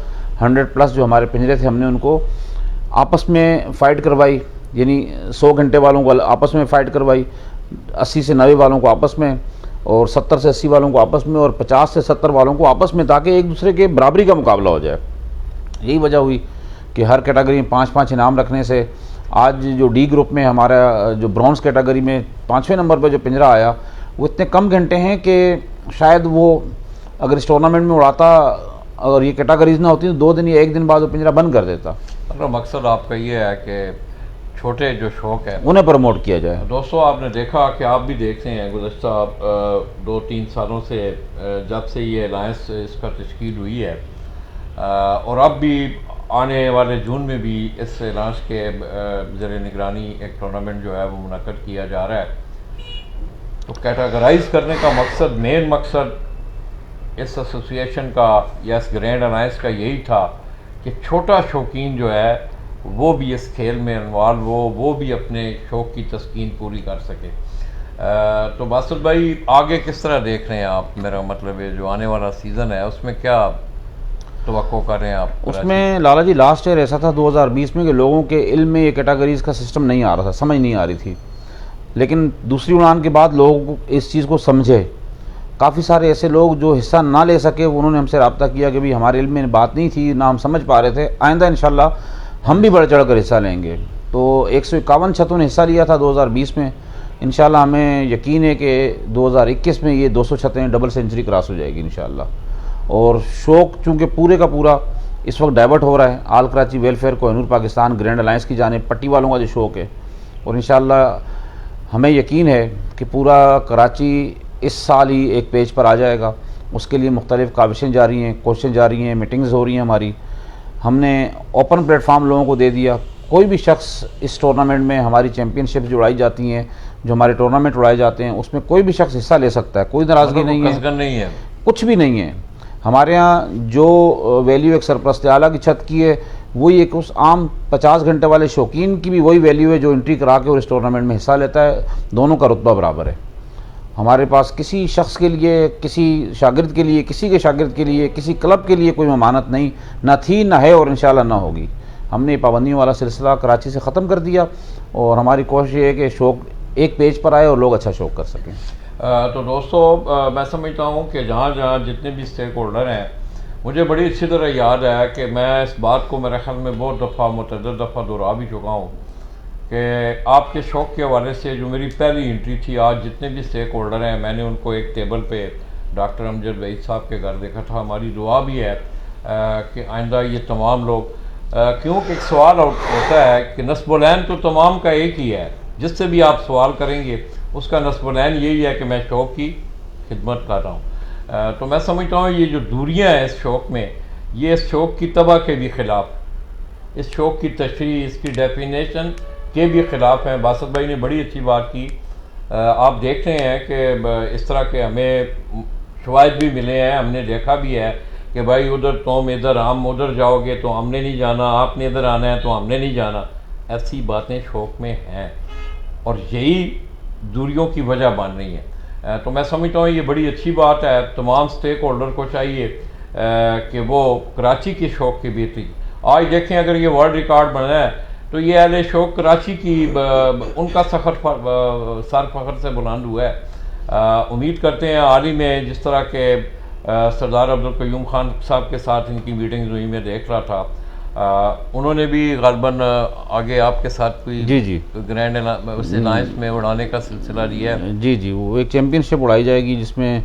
[SPEAKER 2] 100+ جو ہمارے پنجرے تھے ہم نے ان کو آپس میں فائٹ کروائی. یعنی 100 گھنٹے والوں کو آپس میں فائٹ کروائی, 80 سے 90 والوں کو آپس میں, اور 70 سے 80 والوں کو آپس میں, اور 50 سے 70 والوں کو آپس میں, تاکہ ایک دوسرے کے برابری کا مقابلہ ہو جائے. یہی وجہ ہوئی کہ ہر کیٹاگری میں 5-5 انعام رکھنے سے آج جو ڈی گروپ میں ہمارا جو برونز کیٹاگری میں 5ویں نمبر پہ جو پنجرا آیا, وہ اتنے کم گھنٹے ہیں کہ شاید وہ اگر اس ٹورنامنٹ میں اڑاتا, اگر یہ کیٹاگریز نہ ہوتی تو 2 دن یا 1 دن بعد وہ پنجرا بند کر دیتا.
[SPEAKER 1] مقصد آپ کا یہ ہے کہ چھوٹے جو شوق ہیں
[SPEAKER 2] انہیں پروموٹ کیا جائے.
[SPEAKER 1] دوستو, آپ نے دیکھا کہ آپ بھی دیکھتے ہیں گزشتہ 2-3 سالوں سے جب سے یہ الائنس اس کا تشکیل ہوئی ہے, اور اب بھی آنے والے جون میں بھی اس الائنس کے زیر نگرانی ایک ٹورنامنٹ جو ہے وہ منعقد کیا جا رہا ہے. تو کیٹاگرائز کرنے کا مقصد, مین مقصد اس ایسوسی ایشن کا یا اس گرینڈ الائنس کا یہی تھا کہ چھوٹا شوقین جو ہے وہ بھی اس کھیل میں انوالو ہو, وہ بھی اپنے شوق کی تسکین پوری کر سکے. تو باسل بھائی, آگے کس طرح دیکھ رہے ہیں آپ؟ میرا مطلب ہے جو آنے والا سیزن ہے اس میں کیا توقع کر رہے ہیں آپ؟
[SPEAKER 2] اس میں لالا جی لاسٹ ایئر ایسا تھا 2020 میں کہ لوگوں کے علم میں یہ کیٹاگریز کا سسٹم نہیں آ رہا تھا, سمجھ نہیں آ رہی تھی. لیکن دوسری اڑان کے بعد لوگ اس چیز کو سمجھے. کافی سارے ایسے لوگ جو حصہ نہ لے سکے انہوں نے ہم سے رابطہ کیا کہ بھی ہمارے علم میں بات نہیں تھی, نہ ہم سمجھ پا رہے تھے, آئندہ انشاءاللہ ہم بھی بڑھ چڑھ کر حصہ لیں گے. تو 151 چھتوں نے حصہ لیا تھا 2020 میں. انشاءاللہ ہمیں یقین ہے کہ 2021 میں یہ 200 چھتیں ڈبل سینچری کراس ہو جائے گی انشاءاللہ. اور شوق چونکہ پورے کا پورا اس وقت ڈائیورٹ ہو رہا ہے آل Karachi welfare Koh Noor Pakistan grand alliance کی جانب, پٹی والوں کا جو شوق ہے. اور انشاءاللہ ہمیں یقین ہے کہ پورا کراچی اس سال ہی ایک پیج پر آ جائے گا. اس کے لیے مختلف کاوشیں جاری ہیں, کوششیں جاری ہیں, میٹنگز ہو رہی ہیں ہماری. ہم نے اوپن پلیٹ فارم لوگوں کو دے دیا. کوئی بھی شخص اس ٹورنامنٹ میں, ہماری چیمپئن شپ جو اڑائی جاتی ہیں, جو ہمارے ٹورنامنٹ اڑائے جاتے ہیں, اس میں کوئی بھی شخص حصہ لے سکتا ہے, کوئی ناراضگی نہیں ہے, کچھ بھی نہیں ہے. ہمارے ہاں جو ویلیو ایک سرپرست اعلیٰ کی چھت کی ہے وہی ایک اس عام 50 گھنٹے والے شوقین کی بھی وہی ویلیو ہے جو انٹری کرا کے اور اس ٹورنامنٹ میں حصہ لیتا ہے. دونوں کا رتبہ برابر ہے. ہمارے پاس کسی شخص کے لیے, کسی شاگرد کے لیے, کسی کے شاگرد کے لیے, کسی کلب کے لیے کوئی ممانت نہیں, نہ تھی, نہ ہے, اور انشاءاللہ نہ ہوگی. ہم نے پابندیوں والا سلسلہ کراچی سے ختم کر دیا اور ہماری کوشش یہ ہے کہ شوق ایک پیج پر آئے اور لوگ اچھا شوق کر سکیں.
[SPEAKER 1] تو دوستو, میں سمجھتا ہوں کہ جہاں جہاں جتنے بھی اسٹیک ہولڈر ہیں, مجھے بڑی اچھی طرح یاد ہے کہ میں اس بات کو میرے خیال میں بہت دفعہ متعدد دفعہ دہرا بھی چکا ہوں کہ آپ کے شوق کے حوالے سے جو میری پہلی انٹری تھی, آج جتنے بھی اسٹیک ہولڈر ہیں میں نے ان کو ایک ٹیبل پہ ڈاکٹر امجد وحید صاحب کے گھر دیکھا تھا. ہماری دعا بھی ہے کہ آئندہ یہ تمام لوگ کیونکہ ایک سوال ہوتا ہے کہ نسب العین تو تمام کا ایک ہی ہے. جس سے بھی آپ سوال کریں گے اس کا نسب العین یہی ہے کہ میں شوق کی خدمت کر رہا ہوں. تو میں سمجھتا ہوں یہ جو دوریاں ہیں اس شوق میں، یہ اس شوق کی طبع کے بھی خلاف، اس شوق کی تشریح، اس کی ڈیفینیشن کے بھی خلاف ہیں. باسط بھائی نے بڑی اچھی بات کی. آپ دیکھ رہے ہیں کہ اس طرح کے ہمیں شواہد بھی ملے ہیں، ہم نے دیکھا بھی ہے کہ بھائی ادھر تم ادھر ہم ادھر جاؤ گے تو ہم نے نہیں جانا، آپ نے ادھر آنا ہے تو ہم نے نہیں جانا. ایسی باتیں شوق میں ہیں اور یہی دوریوں کی وجہ بن رہی ہیں. تو میں سمجھتا ہوں یہ بڑی اچھی بات ہے. تمام سٹیک ہولڈر کو چاہیے کہ وہ کراچی کے شوق کی بہتری. آج دیکھیں اگر یہ ورلڈ ریکارڈ بنا ہے تو یہ اہل شوق کراچی کی ان کا سر فخر سے بلند ہوا ہے. امید کرتے ہیں حال ہی میں جس طرح کے سردار عبدالقیوم خان صاحب کے ساتھ ان کی میٹنگ ہوئی، میں دیکھ رہا تھا، انہوں نے بھی غالباً آگے آپ کے ساتھ کوئی
[SPEAKER 2] جی
[SPEAKER 1] گرینڈ الائنس میں اڑانے کا سلسلہ لیا ہے.
[SPEAKER 2] جی وہ ایک چیمپئن شپ اڑائی جائے گی جس میں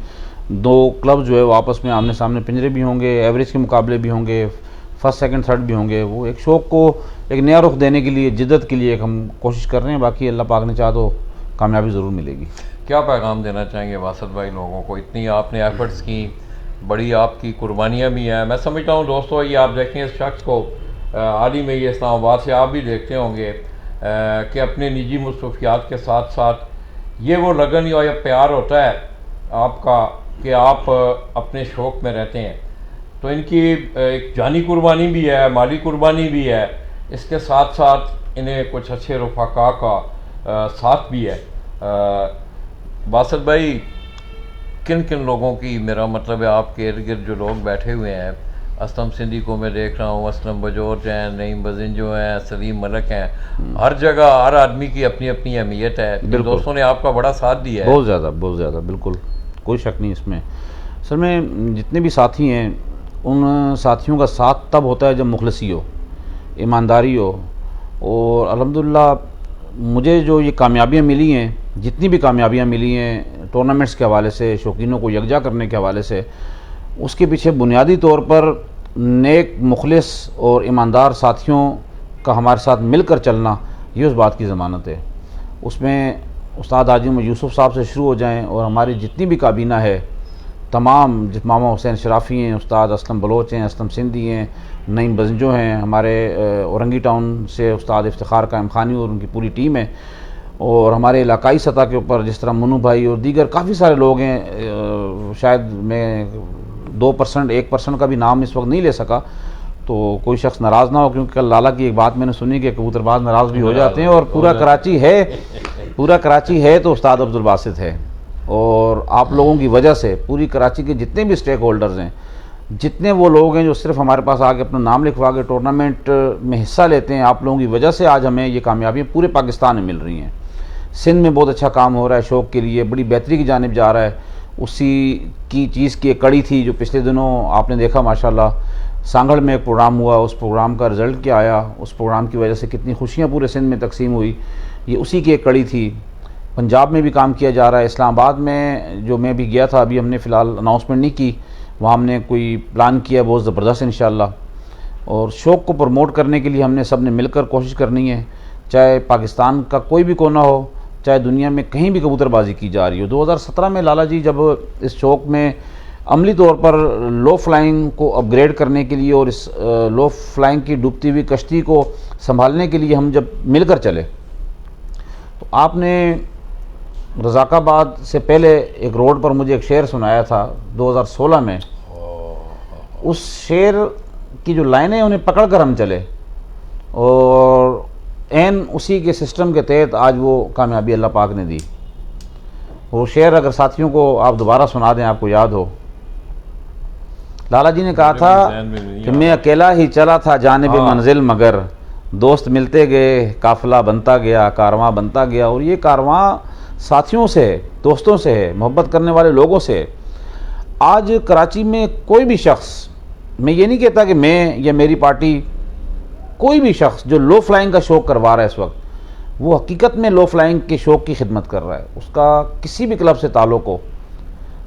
[SPEAKER 2] 2 کلب جو ہے وہ آپس میں آمنے سامنے پنجرے بھی ہوں گے، ایوریج کے مقابلے بھی ہوں گے، فرسٹ سیکنڈ تھرڈ بھی ہوں گے. وہ ایک شوق کو ایک نیا رخ دینے کے لیے، جدت کے لیے ایک ہم کوشش کر رہے ہیں. باقی اللہ پاک نے چاہا تو کامیابی ضرور ملے گی.
[SPEAKER 1] کیا پیغام دینا چاہیں گے باسط بھائی لوگوں کو؟ اتنی آپ نے ایفرٹس کی، بڑی آپ کی قربانیاں بھی ہیں. میں سمجھتا ہوں دوستو یہ آپ دیکھیں اس شخص کو، حال ہی میں یہ اسلام آباد سے آپ بھی دیکھتے ہوں گے کہ اپنے نجی مصروفیات کے ساتھ ساتھ یہ وہ لگن یا پیار ہوتا ہے آپ کا کہ آپ اپنے شوق میں رہتے ہیں. تو ان کی ایک جانی قربانی بھی ہے، مالی قربانی بھی ہے، اس کے ساتھ ساتھ انہیں کچھ اچھے رفقا کا ساتھ بھی ہے. باسط بھائی کن کن لوگوں کی، میرا مطلب ہے آپ کے ارد گرد جو لوگ بیٹھے ہوئے ہیں، اسلم سندھی کو میں دیکھ رہا ہوں، اسلم بجوچ ہیں، نعیم بزنجو ہیں، سلیم ملک ہیں، ہر جگہ ہر آدمی کی اپنی اپنی اہمیت ہے. دوستوں نے آپ کا بڑا ساتھ دیا ہے.
[SPEAKER 2] بہت زیادہ بالکل کوئی شک نہیں اس میں. سر میں جتنے بھی ساتھی ہیں ان ساتھیوں کا ساتھ تب ہوتا ہے جب مخلصی ہو، ایمانداری ہو. اور الحمدللہ مجھے جو یہ کامیابیاں ملی ہیں، جتنی بھی کامیابیاں ملی ہیں ٹورنامنٹس کے حوالے سے، شوقینوں کو یکجا کرنے کے حوالے سے، اس کے پیچھے بنیادی طور پر نیک، مخلص اور ایماندار ساتھیوں کا ہمارے ساتھ مل کر چلنا، یہ اس بات کی ضمانت ہے. اس میں استاد حاجی یوسف صاحب سے شروع ہو جائیں اور ہماری جتنی بھی کابینہ ہے تمام، ماما حسین شرافی ہیں، استاد اسلم بلوچ ہیں، اسلم سندھی ہیں، نعیم بزنجو ہیں، ہمارے اورنگی ٹاؤن سے استاد افتخار قائم خانی اور ان کی پوری ٹیم ہے. اور ہمارے علاقائی سطح کے اوپر جس طرح منو بھائی اور دیگر کافی سارے لوگ ہیں. شاید میں 2% 1% کا بھی نام اس وقت نہیں لے سکا تو کوئی شخص ناراض نہ ہو، کیونکہ کل لالا کی ایک بات میں نے سنی کہ کبوتر باز ناراض بھی ہو جاتے ہیں. اور پورا کراچی ہے تو استاد عبدالباسط ہے. اور آپ لوگوں کی وجہ سے پوری کراچی کے جتنے بھی سٹیک ہولڈرز ہیں، جتنے وہ لوگ ہیں جو صرف ہمارے پاس آ کے اپنا نام لکھوا کے ٹورنامنٹ میں حصہ لیتے ہیں، آپ لوگوں کی وجہ سے آج ہمیں یہ کامیابیاں پورے پاکستان میں مل رہی ہیں. سندھ میں بہت اچھا کام ہو رہا ہے، شوق کے لیے بڑی بہتری کی جانب جا رہا ہے. اسی کی چیز کی ایک کڑی تھی جو پچھلے دنوں آپ نے دیکھا ماشاءاللہ سانگھڑ میں ایک پروگرام ہوا. اس پروگرام کا رزلٹ کیا آیا، اس پروگرام کی وجہ سے کتنی خوشیاں پورے سندھ میں تقسیم ہوئی، یہ اسی کی ایک کڑی تھی. پنجاب میں بھی کام کیا جا رہا ہے. اسلام آباد میں جو میں بھی گیا تھا، ابھی ہم نے فی الحال اناؤنسمنٹ نہیں کی، وہاں ہم نے کوئی پلان کیا بہت زبردست انشاءاللہ. اور شوق کو پروموٹ کرنے کے لیے ہم نے سب نے مل کر کوشش کرنی ہے، چاہے پاکستان کا کوئی بھی کونا ہو، چاہے دنیا میں کہیں بھی کبوتر بازی کی جا رہی ہو. 2017 میں لالا جی جب اس شوق میں عملی طور پر لو فلائنگ کو اپ گریڈ کرنے کے لیے اور اس لو فلائنگ کی ڈوبتی ہوئی کشتی کو سنبھالنے کے لیے ہم جب مل کر چلے، تو آپ نے رزاق آباد سے پہلے ایک روڈ پر مجھے ایک شعر سنایا تھا 2016 میں. اس شعر کی جو لائنیں انہیں پکڑ کر ہم چلے اور عین اسی کے سسٹم کے تحت آج وہ کامیابی اللہ پاک نے دی. وہ شعر اگر ساتھیوں کو آپ دوبارہ سنا دیں، آپ کو یاد ہو. لالا جی نے کہا تھا کہ میں اکیلا ہی چلا تھا جانب منزل، مگر دوست ملتے گئے، قافلہ بنتا گیا، کارواں بنتا گیا. اور یہ کارواں ساتھیوں سے، دوستوں سے ہے، محبت کرنے والے لوگوں سے. آج کراچی میں کوئی بھی شخص، میں یہ نہیں کہتا کہ میں یا میری پارٹی، کوئی بھی شخص جو لو فلائنگ کا شوق کروا رہا ہے اس وقت، وہ حقیقت میں لو فلائنگ کے شوق کی خدمت کر رہا ہے. اس کا کسی بھی کلب سے تعلق ہو،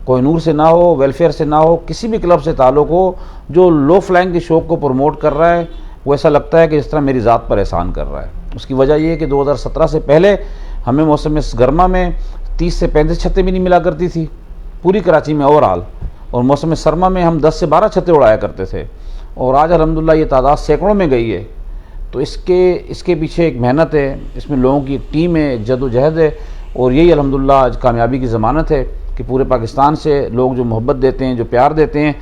[SPEAKER 2] کوہ نور سے نہ ہو, ویلفیئر سے نہ ہو, کسی بھی کلب سے تعلق ہو, جو لو فلائنگ کے شوق کو پروموٹ کر رہا ہے وہ ایسا لگتا ہے کہ جس طرح میری ذات پر احسان کر رہا ہے. اس کی وجہ یہ ہے کہ 2017 سے پہلے ہمیں موسم گرما میں 30 سے 35 چھتیں بھی نہیں ملا کرتی تھی پوری کراچی میں اوور آل, اور موسم سرما میں ہم 10 سے 12 چھتیں اڑایا کرتے تھے, اور آج الحمدللہ یہ تعداد سینکڑوں میں گئی ہے. تو اس کے پیچھے ایک محنت ہے, اس میں لوگوں کی ایک ٹیم ہے, جد و جہد ہے, اور یہی الحمدللہ آج کامیابی کی ضمانت ہے کہ پورے پاکستان سے لوگ جو محبت دیتے ہیں, جو پیار دیتے ہیں,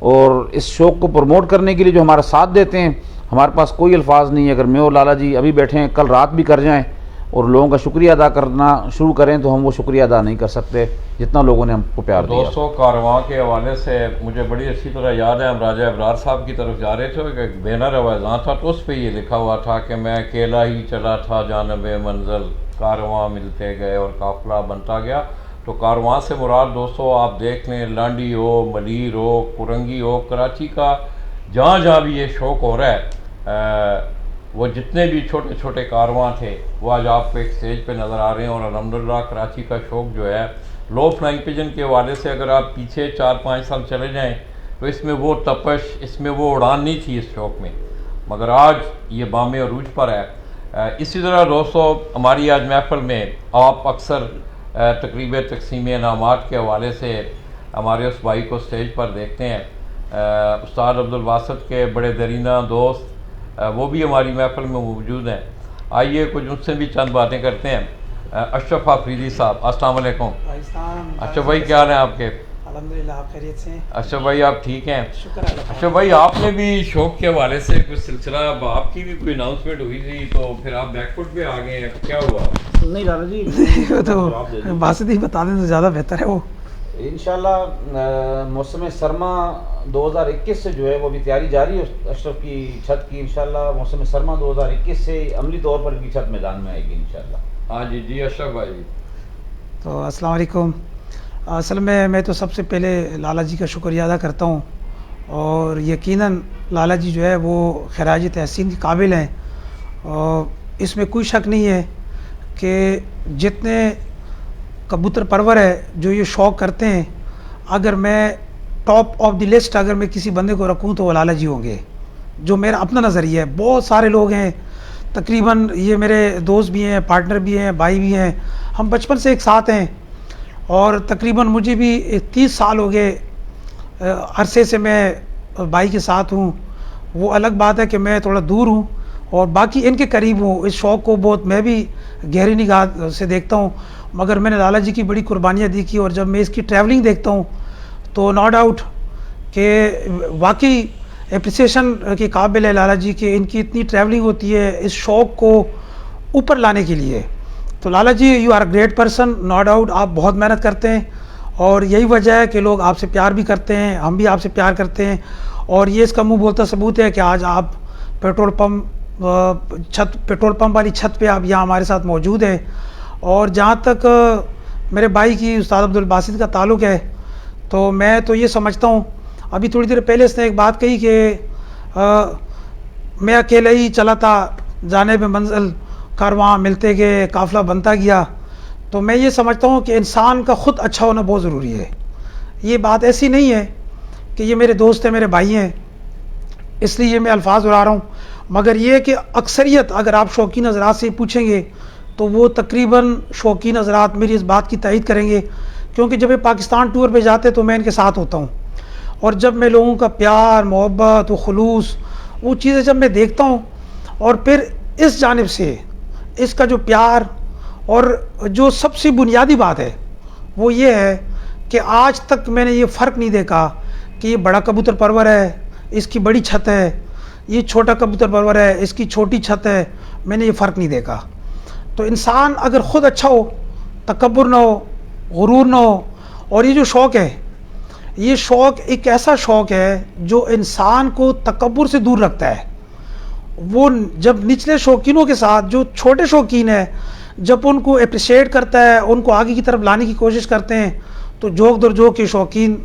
[SPEAKER 2] اور اس شوق کو پروموٹ کرنے کے لیے جو ہمارا ساتھ دیتے ہیں, ہمارے پاس کوئی الفاظ نہیں ہے. اگر میں اور لالا جی ابھی بیٹھے ہیں, کل رات بھی کر جائیں اور لوگوں کا شکریہ ادا کرنا شروع کریں تو ہم وہ شکریہ ادا نہیں کر سکتے جتنا لوگوں نے ہم کو پیار دیا.
[SPEAKER 1] دوستوں, کارواں کے حوالے سے مجھے بڑی اچھی طرح یاد ہے, ہم راجہ ابرار صاحب کی طرف جا رہے تھے, ایک بینر اعلان تھا تو اس پہ یہ لکھا ہوا تھا کہ میں اکیلا ہی چلا تھا جانب منزل, کارواں ملتے گئے اور قافلہ بنتا گیا. تو کارواں سے مراد دوستوں آپ دیکھ لیں, لانڈی ہو, ملیر ہو, کرنگی ہو, کراچی کا جہاں جہاں بھی یہ شوق ہو رہا ہے, وہ جتنے بھی چھوٹے چھوٹے کارواں تھے وہ آج آپ کو ایک سٹیج پہ نظر آ رہے ہیں. اور الحمدللہ کراچی کا شوق جو ہے لو فلائنگ پیجن کے حوالے سے اگر آپ پیچھے 4-5 سال چلے جائیں تو اس میں وہ تپش, اس میں وہ اڑان نہیں تھی اس شوق میں, مگر آج یہ بام عروج پر ہے. اسی طرح دوستوں, ہماری آج محفل میں آپ اکثر تقریب تقسیم انعامات کے حوالے سے ہمارے اس بھائی کو سٹیج پر دیکھتے ہیں. استاد عبدالباسط کے بڑے درینہ دوست وہ بھی ہماری محفل میں موجود ہیں. آئیے کچھ ان سے بھی چند باتیں کرتے ہیں. اشرف آفریدی صاحب, السلام علیکم. اشرف بھائی کیا حال ہیں آپ کے؟
[SPEAKER 3] الحمدللہ, آپ خیریت سے ہیں؟
[SPEAKER 1] اشرف بھائی آپ ٹھیک ہیں؟
[SPEAKER 3] شکر اللہ.
[SPEAKER 1] اشرف بھائی, آپ نے بھی شوق کے حوالے سے کچھ سلسلہ, آپ کی بھی کوئی اناؤنسمنٹ ہوئی تھی تو پھر آپ بیک فٹ پہ آ گئے ہیں, کیا ہوا؟
[SPEAKER 2] نہیں لالا جی,
[SPEAKER 3] تو باسط ہی بتا دیں تو زیادہ بہتر ہے. وہ
[SPEAKER 2] انشاءاللہ موسم سرما 2021 سے جو ہے وہ بھی تیاری جاری ہے اشرف کی چھت کی. انشاءاللہ موسم سرما 2021 سے عملی طور پر ان کی چھت میدان میں آئے گی انشاءاللہ.
[SPEAKER 1] ہاں جی جی اشرف بھائی.
[SPEAKER 3] تو السلام علیکم. اصل میں تو سب سے پہلے لالا جی کا شکریہ ادا کرتا ہوں, اور یقیناً لالا جی جو ہے وہ خراج تحسین کے قابل ہیں, اور اس میں کوئی شک نہیں ہے کہ جتنے کبوتر پرور ہے جو یہ شوق کرتے ہیں, اگر میں ٹاپ آف دی لسٹ اگر میں کسی بندے کو رکھوں تو وہ لالا جی ہوں گے, جو میرا اپنا نظریہ ہے. بہت سارے لوگ ہیں, تقریباً یہ میرے دوست بھی ہیں, پارٹنر بھی ہیں, بھائی بھی ہیں, ہم بچپن سے ایک ساتھ ہیں, اور تقریباً مجھے بھی 30 سال ہو گئے عرصے سے میں بھائی کے ساتھ ہوں. وہ الگ بات ہے کہ میں تھوڑا دور ہوں اور باقی ان کے قریب ہوں. اس شوق کو بہت میں بھی گہری نگاہ سے دیکھتا ہوں, مگر میں نے لالا جی کی بڑی قربانیاں دیکھی, اور جب میں اس کی ٹریولنگ دیکھتا ہوں تو نو ڈاؤٹ کہ واقعی اپریسیشن کے قابل ہے لالا جی کہ ان کی اتنی ٹریولنگ ہوتی ہے اس شوق کو اوپر لانے کے لیے. تو Lala ji you are great person, no doubt آپ بہت محنت کرتے ہیں, اور یہی وجہ ہے کہ لوگ آپ سے پیار بھی کرتے ہیں, ہم بھی آپ سے پیار کرتے ہیں, اور یہ اس کا منہ بولتا ثبوت ہے کہ آج آپ پیٹرول پمپ والی چھت پہ آپ یہاں ہمارے ساتھ موجود ہیں. اور جہاں تک میرے بھائی کی استاد عبدالباسط کا تعلق ہے تو میں تو یہ سمجھتا ہوں, ابھی تھوڑی دیر پہلے اس نے ایک بات کہی کہ میں اکیلے ہی چلا تھا جانب منزل, کارواں ملتے گئے, قافلہ بنتا گیا. تو میں یہ سمجھتا ہوں کہ انسان کا خود اچھا ہونا بہت ضروری ہے. یہ بات ایسی نہیں ہے کہ یہ میرے دوست ہیں, میرے بھائی ہیں, اس لیے یہ میں الفاظ اڑا رہا ہوں, مگر یہ کہ اکثریت اگر آپ شوقین حضرات سے پوچھیں گے تو وہ تقریباً شوقین حضرات میری اس بات کی تائید کریں گے, کیونکہ جب یہ پاکستان ٹور پہ جاتے تو میں ان کے ساتھ ہوتا ہوں, اور جب میں لوگوں کا پیار, محبت و خلوص وہ چیزیں جب میں دیکھتا ہوں, اور پھر اس جانب سے اس کا جو پیار, اور جو سب سے بنیادی بات ہے وہ یہ ہے کہ آج تک میں نے یہ فرق نہیں دیکھا کہ یہ بڑا کبوتر پرور ہے, اس کی بڑی چھت ہے, یہ چھوٹا کبوتر پرور ہے, اس کی چھوٹی چھت ہے, میں نے یہ فرق نہیں دیکھا. تو انسان اگر خود اچھا ہو, تکبر نہ ہو, غرور نہ ہو, اور یہ جو شوق ہے, یہ شوق ایک ایسا شوق ہے جو انسان کو تکبر سے دور رکھتا ہے. وہ جب نچلے شوقینوں کے ساتھ جو چھوٹے شوقین ہیں, جب ان کو اپریشیٹ کرتا ہے, ان کو آگے کی طرف لانے کی کوشش کرتے ہیں, تو جوک در جوک کے شوقین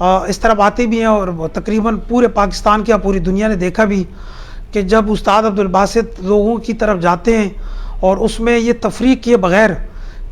[SPEAKER 3] اس طرف آتے بھی ہیں. اور تقریباً پورے پاکستان کیا پوری دنیا نے دیکھا بھی کہ جب استاد عبدالباسط لوگوں کی طرف جاتے ہیں اور اس میں یہ تفریق کیے بغیر